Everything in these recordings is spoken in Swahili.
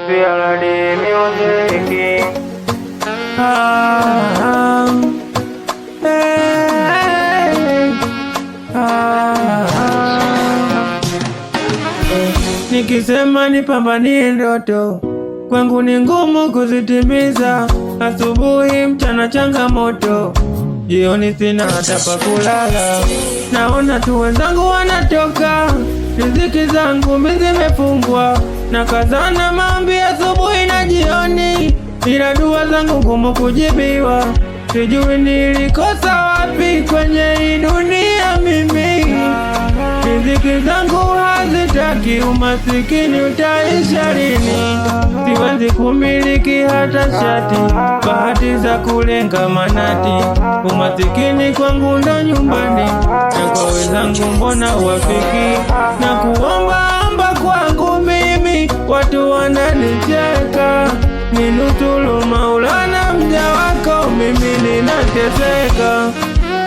PRD Music. Nikisema nipambanie ndoto kwangu ni ngumu kuzitimiza. Asubuhi mchana changamoto, jioni sina hata pa kulala. Naona tu wenzangu wanatoka, riziki zangu mimi zimefungwa. Na kazana maombi asubuhi na jioni, ila dua zangu ngumu kujibiwa. Sijui nilikosa wapi kwenye hii dunia mimi. Riziki zangu hazitaki, umasikini utaisha lini? Siwezi kumiliki hata shati, bahati za kulenga manati. Umasikini kwangu ndo nyumbani, na kwa wenzangu mbona wafiki? Na kuomba kwangu mimi, watu wananicheka. Ninusuru Maulana, mja wako mimi ninateseka.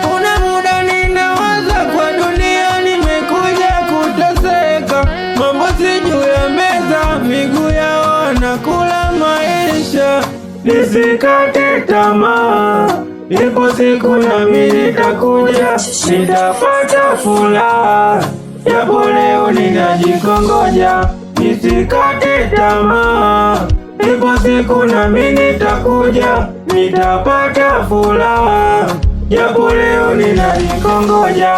Kuna muda ninawaza kwa dunia nimekuja kuteseka. Mambo si juu ya meza, miguu yao wanakula maisha. Nisikate tamaa, ipo siku nami nitakuja, nitapata furaha, japo leo ninajikongoja. Nisikate tamaa, ipo siku nami nitakuja, nitapata furaha, japo leo ninajikongoja.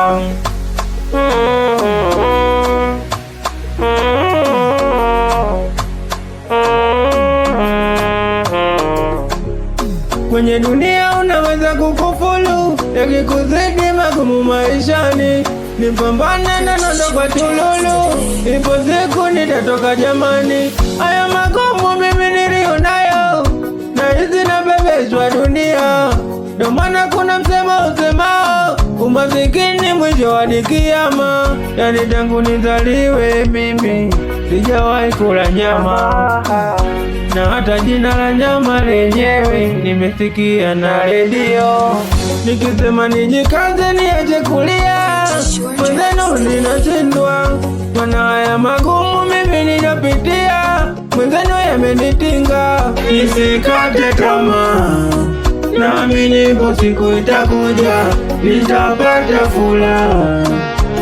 Kwenye dunia unaweza kukufulu, yakikuzidi magumu maishani. Nipambane na nondo kwa tululu, ipo siku nitatoka jamani. Haya magumu mimi niliyo nayo, na hizi nabebeshwa dunia. Ndo maana kuna msemo usemao, umasikini mwisho hadi kiyama. Yani tangu nizaliwe mimi sijawahi kula nyama, na hata jina la nyama lenyewe nimesikia na redio. Nikisema nijikaze niache kulia, mwenzenu ninashindwa. Mana haya magumu mimi ninapitia, mwenzenu yamenitinga. Nisikate tamaa, naamini ipo siku itakuja, nitapata furaha,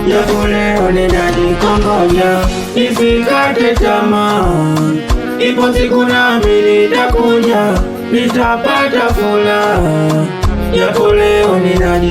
japo leo ninajikongoja. Nisikate tamaa, ipo siku nami nitakuja, nitapata furaha, japo leo ninajikongoja.